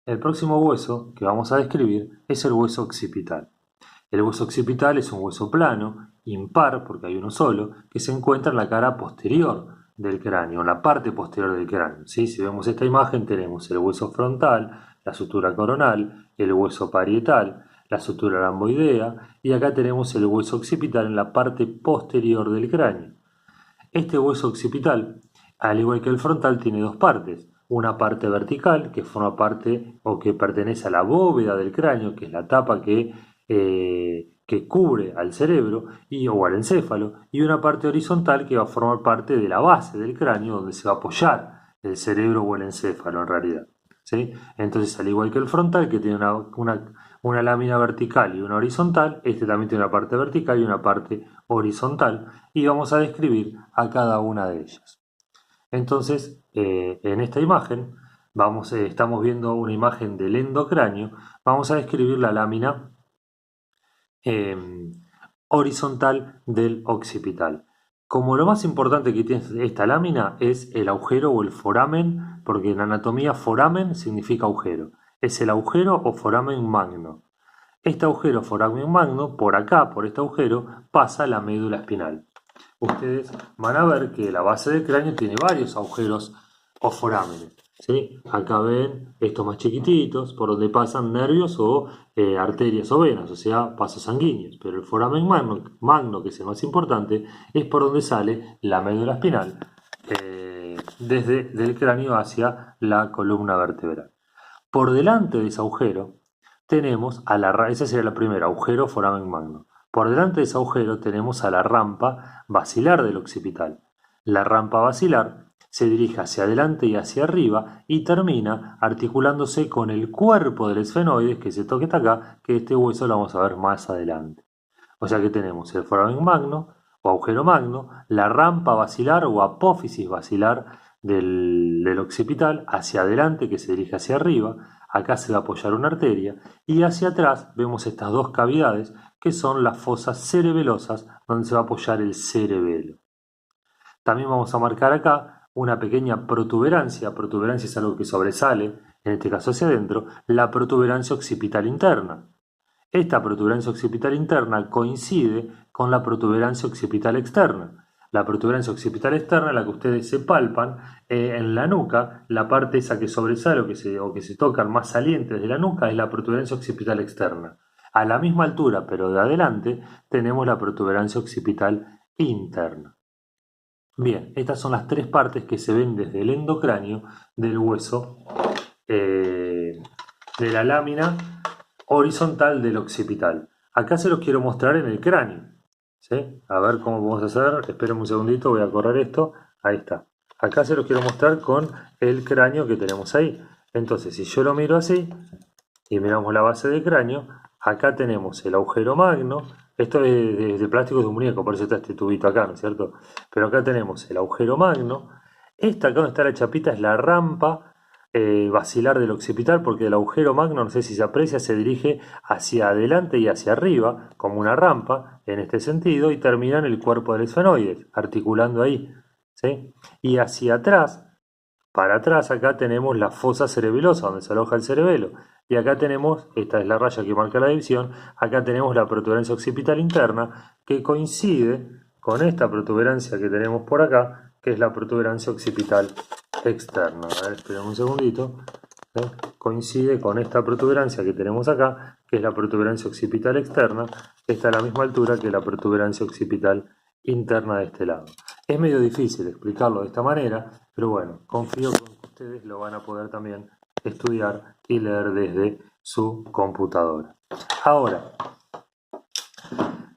El próximo hueso que vamos a describir es el hueso occipital. El hueso occipital es un hueso plano, impar, porque hay uno solo, que se encuentra en la cara posterior del cráneo, en la parte posterior del cráneo. ¿Sí? Si vemos esta imagen tenemos el hueso frontal, la sutura coronal, el hueso parietal, la sutura lamboidea y acá tenemos el hueso occipital en la parte posterior del cráneo. Este hueso occipital, al igual que el frontal, tiene dos partes. Una parte vertical, que forma parte o que pertenece a la bóveda del cráneo, que es la tapa que cubre al cerebro o al encéfalo, y una parte horizontal que va a formar parte de la base del cráneo, donde se va a apoyar el cerebro o el encéfalo en realidad. ¿Sí? Entonces, al igual que el frontal, que tiene una lámina vertical y una horizontal, este también tiene una parte vertical y una parte horizontal, y vamos a describir a cada una de ellas. Entonces, en esta imagen, estamos viendo una imagen del endocráneo, vamos a describir la lámina eh, horizontal del occipital. Como lo más importante que tiene esta lámina es el agujero o el foramen, porque en anatomía foramen significa agujero. Es el agujero o foramen magno. Este agujero foramen magno, por acá, por este agujero, pasa la médula espinal. Ustedes van a ver que la base del cráneo tiene varios agujeros o forámenes. ¿Sí? Acá ven estos más chiquititos por donde pasan nervios o arterias o venas, o sea, pasos sanguíneos. Pero el foramen magno, que es el más importante, es por donde sale la médula espinal, desde el cráneo hacia la columna vertebral. Por delante de ese agujero tenemos esa sería la primera, agujero foramen magno. Por delante de ese agujero tenemos a la rampa basilar del occipital. La rampa basilar se dirige hacia adelante y hacia arriba y termina articulándose con el cuerpo del esfenoides, que se toque está acá, que este hueso lo vamos a ver más adelante. O sea que tenemos el foramen magno o agujero magno, la rampa basilar o apófisis basilar del occipital hacia adelante que se dirige hacia arriba, acá se va a apoyar una arteria y hacia atrás vemos estas dos cavidades que son las fosas cerebelosas donde se va a apoyar el cerebelo. También vamos a marcar acá una pequeña protuberancia, protuberancia es algo que sobresale, en este caso hacia adentro, la protuberancia occipital interna. Esta protuberancia occipital interna coincide con la protuberancia occipital externa. La protuberancia occipital externa, la que ustedes se palpan en la nuca, la parte esa que sobresale o que se tocan más salientes de la nuca es la protuberancia occipital externa. A la misma altura, pero de adelante, tenemos la protuberancia occipital interna. Bien, estas son las tres partes que se ven desde el endocráneo del hueso de la lámina horizontal del occipital. Acá se los quiero mostrar en el cráneo. ¿Sí? A ver cómo vamos a hacer. Esperen un segundito, voy a correr esto. Ahí está. Acá se los quiero mostrar con el cráneo que tenemos ahí. Entonces, si yo lo miro así y miramos la base del cráneo, acá tenemos el agujero magno. Esto es de plástico de un muñeco, por eso está este tubito acá, ¿no es cierto? Pero acá tenemos el agujero magno. Esta acá donde está la chapita es la rampa basilar del occipital, porque el agujero magno, no sé si se aprecia, se dirige hacia adelante y hacia arriba, como una rampa, en este sentido, y termina en el cuerpo del esfenoides, articulando ahí. ¿Sí? Y hacia atrás, para atrás, acá tenemos la fosa cerebelosa, donde se aloja el cerebelo. Y acá tenemos, esta es la raya que marca la división, acá tenemos la protuberancia occipital interna, que coincide con esta protuberancia que tenemos por acá, que es la protuberancia occipital externa. A ver, esperen un segundito. Coincide con esta protuberancia que tenemos acá, que es la protuberancia occipital externa, que está a la misma altura que la protuberancia occipital interna de este lado. Es medio difícil explicarlo de esta manera, pero bueno, confío que ustedes lo van a poder también estudiar y leer desde su computadora. Ahora,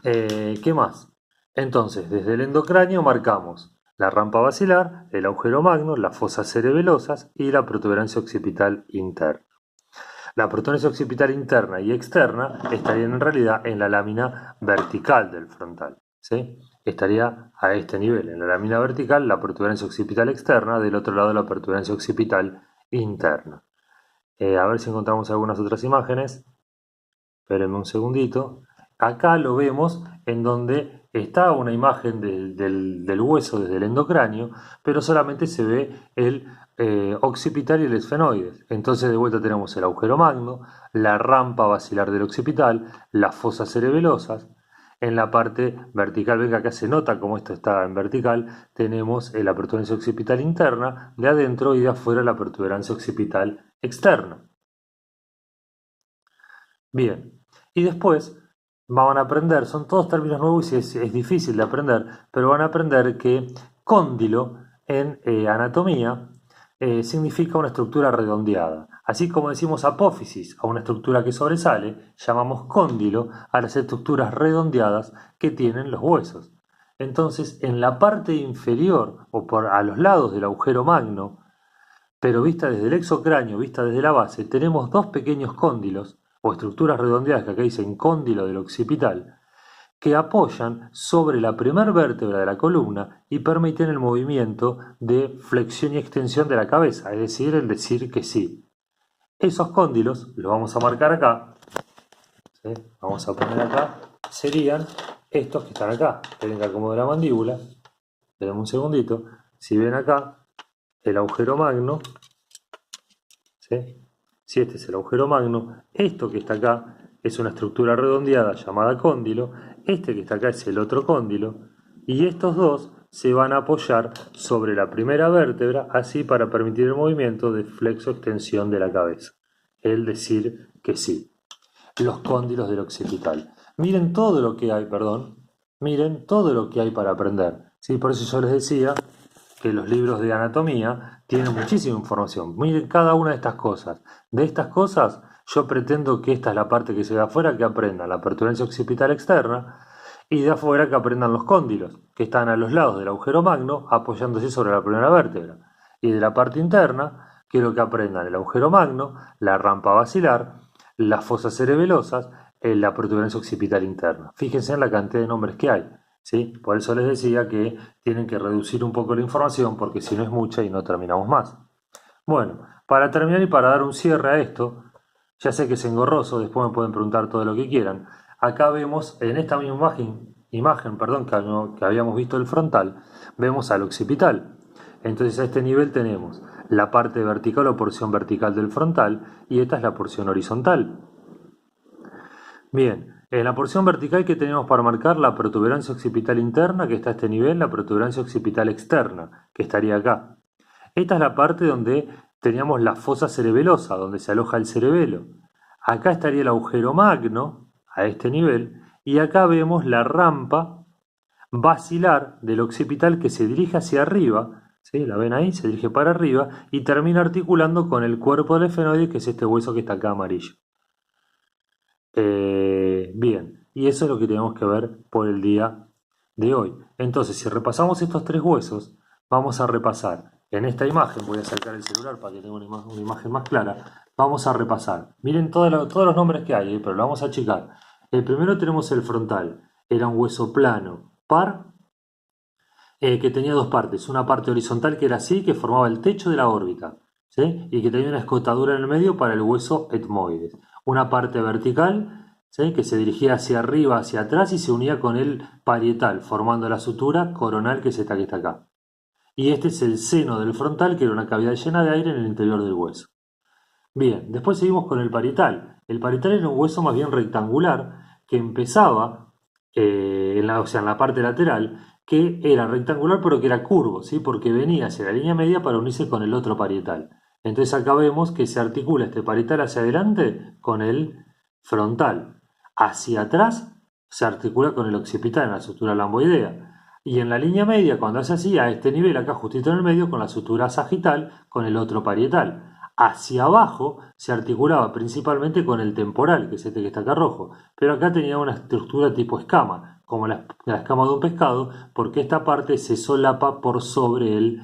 ¿qué más? Entonces, desde el endocráneo marcamos la rampa basilar, el agujero magno, las fosas cerebelosas y la protuberancia occipital interna. La protuberancia occipital interna y externa estarían en realidad en la lámina vertical del frontal. ¿Sí? Estaría a este nivel, en la lámina vertical, la protuberancia occipital externa, del otro lado la protuberancia occipital interna. A ver si encontramos algunas otras imágenes. Espérenme un segundito. Acá lo vemos en donde está una imagen del hueso desde el endocráneo, pero solamente se ve el occipital y el esfenoides. Entonces de vuelta tenemos el agujero magno, la rampa basilar del occipital, las fosas cerebelosas. En la parte vertical, ven que acá se nota cómo esto está en vertical, tenemos la protuberancia occipital interna de adentro y de afuera la protuberancia occipital externa. Bien, y después van a aprender, son todos términos nuevos y es difícil de aprender, pero van a aprender que cóndilo en anatomía significa una estructura redondeada. Así como decimos apófisis a una estructura que sobresale, llamamos cóndilo a las estructuras redondeadas que tienen los huesos. Entonces, en la parte inferior o a los lados del agujero magno, pero vista desde el exocráneo, vista desde la base, tenemos dos pequeños cóndilos o estructuras redondeadas que acá dicen cóndilo del occipital, que apoyan sobre la primera vértebra de la columna y permiten el movimiento de flexión y extensión de la cabeza, es decir, el decir que sí. Esos cóndilos, los vamos a marcar acá, ¿sí? Vamos a poner acá, serían estos que están acá. Esperen que acomode la mandíbula, esperen un segundito. Si ven acá, el agujero magno, ¿sí? Si este es el agujero magno, esto que está acá es una estructura redondeada llamada cóndilo, este que está acá es el otro cóndilo, y estos dos se van a apoyar sobre la primera vértebra, así para permitir el movimiento de flexo-extensión de la cabeza, el decir que sí. Los cóndilos del occipital. Miren todo lo que hay, miren todo lo que hay para aprender, ¿sí? Por eso yo les decía que los libros de anatomía tienen muchísima información. Miren cada una de estas cosas. De estas cosas, yo pretendo que esta es la parte que se ve afuera, que aprendan la protuberancia occipital externa, y de afuera que aprendan los cóndilos, que están a los lados del agujero magno, apoyándose sobre la primera vértebra. Y de la parte interna, quiero que aprendan el agujero magno, la rampa basilar, las fosas cerebelosas, la protuberancia occipital interna. Fíjense en la cantidad de nombres que hay. ¿Sí? Por eso les decía que tienen que reducir un poco la información porque si no es mucha y no terminamos más. Bueno, para terminar y para dar un cierre a esto, ya sé que es engorroso, después me pueden preguntar todo lo que quieran. Acá vemos, en esta misma imagen que habíamos visto el frontal, vemos al occipital. Entonces a este nivel tenemos la parte vertical o porción vertical del frontal y esta es la porción horizontal. Bien, en la porción vertical que tenemos para marcar la protuberancia occipital interna, que está a este nivel, la protuberancia occipital externa, que estaría acá. Esta es la parte donde teníamos la fosa cerebelosa, donde se aloja el cerebelo. Acá estaría el agujero magno, a este nivel, y acá vemos la rampa basilar del occipital que se dirige hacia arriba, ¿sí? La ven ahí, se dirige para arriba y termina articulando con el cuerpo del esfenoide, que es este hueso que está acá amarillo. Bien, y eso es lo que tenemos que ver por el día de hoy. Entonces, si repasamos estos tres huesos, vamos a repasar en esta imagen, voy a acercar el celular para que tenga una imagen más clara, vamos a repasar. Miren todos los nombres que hay, pero lo vamos a achicar. El primero tenemos el frontal, era un hueso plano, par, que tenía dos partes, una parte horizontal que era así, que formaba el techo de la órbita, ¿sí? Y que tenía una escotadura en el medio para el hueso etmoides. Una parte vertical, ¿sí? Que se dirigía hacia arriba, hacia atrás y se unía con el parietal, formando la sutura coronal que es esta que está acá. Y este es el seno del frontal, que era una cavidad llena de aire en el interior del hueso. Bien, después seguimos con el parietal. El parietal era un hueso más bien rectangular que empezaba en la parte lateral, que era rectangular pero que era curvo, ¿sí? Porque venía hacia la línea media para unirse con el otro parietal. Entonces acá vemos que se articula este parietal hacia adelante con el frontal. Hacia atrás se articula con el occipital en la sutura lamboidea. Y en la línea media, cuando hace así, a este nivel, acá justito en el medio, con la sutura sagital con el otro parietal. Hacia abajo se articulaba principalmente con el temporal, que es este que está acá rojo, pero acá tenía una estructura tipo escama, como la escama de un pescado, porque esta parte se solapa por sobre el,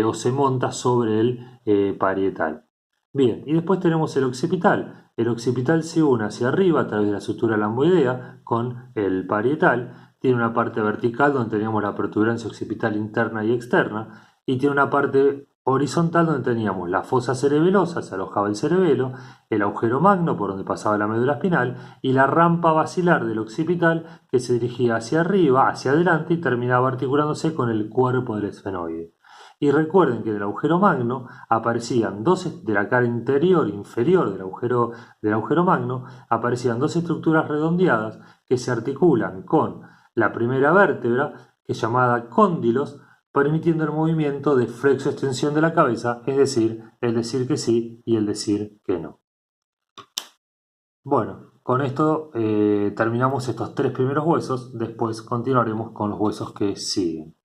o se monta sobre el parietal. Bien, y después tenemos el occipital. El occipital se une hacia arriba a través de la sutura lamboidea con el parietal. Tiene una parte vertical donde teníamos la protuberancia occipital interna y externa, y tiene una parte horizontal donde teníamos la fosa cerebelosa, se alojaba el cerebelo, el agujero magno por donde pasaba la médula espinal y la rampa basilar del occipital que se dirigía hacia arriba, hacia adelante y terminaba articulándose con el cuerpo del esfenoide. Y recuerden que del agujero magno aparecían de la cara inferior del agujero magno, aparecían dos estructuras redondeadas que se articulan con la primera vértebra, que es llamada cóndilos, permitiendo el movimiento de flexo-extensión de la cabeza, es decir, el decir que sí y el decir que no. Bueno, con esto terminamos estos tres primeros huesos, después continuaremos con los huesos que siguen.